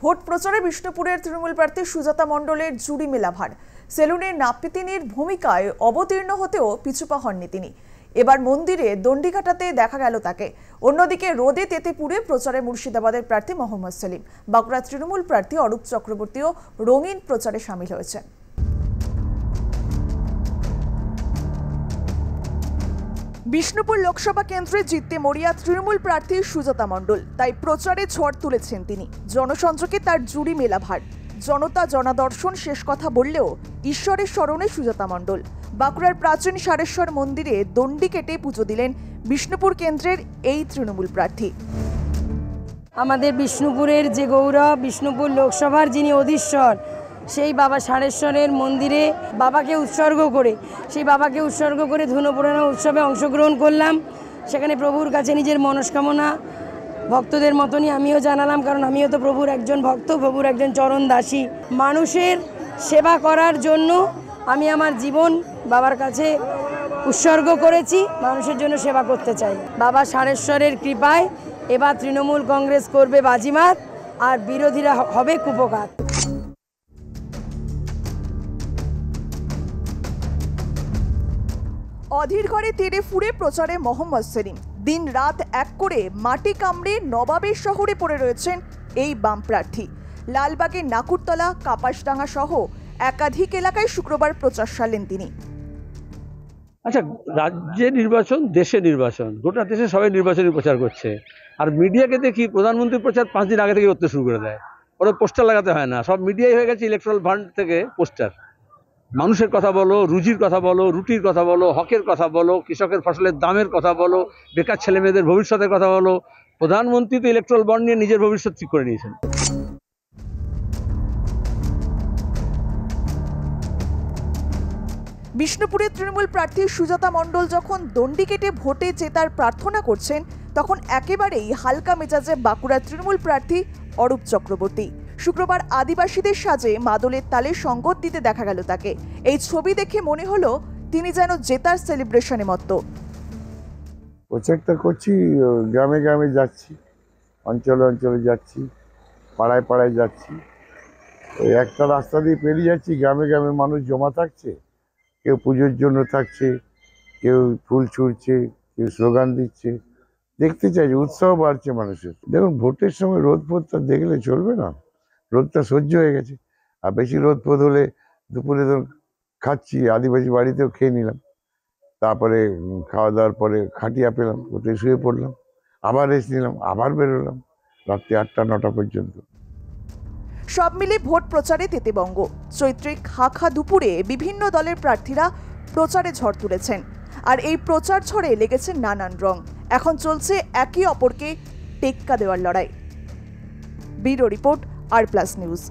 Vote প্রচারে বিষ্ণুপুরের তৃণমূল প্রার্থী সুজাতা মণ্ডলের জুড়ি মেলা ভার। সেলুনের নাপিতিনীর ভূমিকায় অবতীর্ণ হতেও পিছুপা হননি তিনি। এবার মন্দিরে দণ্ডি কাটাতে দেখা গেল তাকে। অন্যদিকে রোদে তেতেপুরে প্রচারে মুর্শিদাবাদের প্রার্থী মোহাম্মদ সেলিম। বাঁকুড়া তৃণমূল প্রার্থী অরূপ চক্রবর্তীও রঙিন প্রচারে সামিল হয়েছেন। বিষ্ণুপুর লোকসভা কেন্দ্রে জিততে মরিয়া তৃণমূল প্রার্থী সুজাতা মণ্ডল, তাই প্রচারে ঝড় তুলেছেন তিনি। জনসংযোগে তার জুড়ি মেলা ভার। জনতা জনাদর্শন শেষ কথা বললেও ঈশ্বরের স্মরণে সুজাতা মণ্ডল। বাঁকুড়ার প্রাচীন সারেশ্বর মন্দিরে দণ্ডি কেটে পুজো দিলেন বিষ্ণুপুর কেন্দ্রের এই তৃণমূল প্রার্থী। আমাদের বিষ্ণুপুরের যে গৌরব, বিষ্ণুপুর লোকসভার যিনি অধীশ্বর, সেই বাবা সারেশ্বরের মন্দিরে বাবাকে উৎসর্গ করে ধুনো পোড়ানো উৎসবে অংশগ্রহণ করলাম। সেখানে প্রভুর কাছে নিজের মনস্কামনা ভক্তদের মতনই আমিও জানালাম, কারণ আমিও তো প্রভুর একজন ভক্ত, প্রভুর একজন চরণ দাসী। মানুষের সেবা করার জন্য আমি আমার জীবন বাবার কাছে উৎসর্গ করেছি, মানুষের জন্য সেবা করতে চাই। বাবা সারেশ্বরের কৃপায় এবার তৃণমূল কংগ্রেস করবে বাজিমাত, আর বিরোধীরা হবে কুপকাত। অধীর ঘরে তেড়ে ফুড়ে প্রচারে মোহাম্মদ সেলিম। দিন রাত এক করে মাটি কামড়ে নবাবের শহরে পড়ে রয়েছেন এই বাম প্রার্থী। লালবাগের নাকুরতলা, কাপাসডাঙ্গা সহ একাধিক এলাকায় শুক্রবার প্রচার সারলেন তিনি। আচ্ছা, রাজ্যে নির্বাচন, দেশে নির্বাচন, গোটা দেশে সবাই নির্বাচনী প্রচার করছে। আর মিডিয়াকে দেখি প্রধানমন্ত্রীর প্রচার 5 দিন আগে থেকে করতে শুরু করে দেয়। ওরা পোস্টার লাগাতে হয় না, সব মিডিয়াই হয়ে গেছে ইলেকট্রাল ফান্ড থেকে পোস্টার। মানুষের কথা বলো, রুজির কথা বলো, রুটির কথা বলো, হকের কথা বলো, কৃষকের ফসলের দামের কথা বলো, বেকার ছেলে মেয়েদের ভবিষ্যতের কথা বলো। প্রধানমন্ত্রী তো ইলেকট্রাল বন্ড নিয়ে নিজের ভবিষ্যৎ ঠিক করে নিয়েছেন। বিষ্ণুপুরের তৃণমূল প্রার্থী সুজাতা মণ্ডল যখন দণ্ডি কেটে ভোটে জেতার প্রার্থনা করছেন, তখন একেবারেই হালকা মেজাজে বাঁকুড়ার তৃণমূল প্রার্থী অরূপ চক্রবর্তী। শুক্রবার আদিবাসীদের সাজে মাদলের তালে সঙ্গত দিতে দেখা গেল তাকে। এই ছবি দেখে মনে হলো তিনি যেন জেতার সেলিব্রেশনে মত্ত। প্রচারটা করছি, গ্রামে গ্রামে যাচ্ছি, অঞ্চলে অঞ্চলে যাচ্ছি, পাড়ায় পাড়ায় যাচ্ছি। ওই একটা রাস্তা দিয়ে পেরিয়ে যাচ্ছি, গ্রামে গ্রামে মানুষ জমা থাকছে, কেউ পুজোর জন্য থাকছে, কেউ ফুল ছুঁড়ছে, কেউ স্লোগান দিচ্ছে। দেখতে চাইছে, উৎসাহ বাড়ছে মানুষের। দেখুন, ভোটের সময় রোদ ফোদটা দেখলে চলবে না, রোদটা সহ্য হয়ে গেছে। আর বেশি রোদ ফোদ হলে দুপুরে তো খাচ্ছি, আদিবাসী বাড়িতেও খেয়ে নিলাম, তারপরে খাওয়া দাওয়ার পরে খাটিয়া পেলাম, কোথায় শুয়ে পড়লাম, আবার রেস্ট নিলাম, আবার বেরোলাম রাত্রি 8টা-9টা পর্যন্ত। সব মিলে ভোট প্রচারে তেতেবঙ্গ। চৈত্রিক হাখা দুপুরে বিভিন্ন দলের প্রার্থীরা প্রচারে ঝড় তুলেছেন। আর এই প্রচার ঝড়ে লেগেছে নানান রং। এখন চলছে একে অপরকে টেক্কা দেওয়ার লড়াই। ব্যুরো রিপোর্ট, আর প্লাস নিউজ।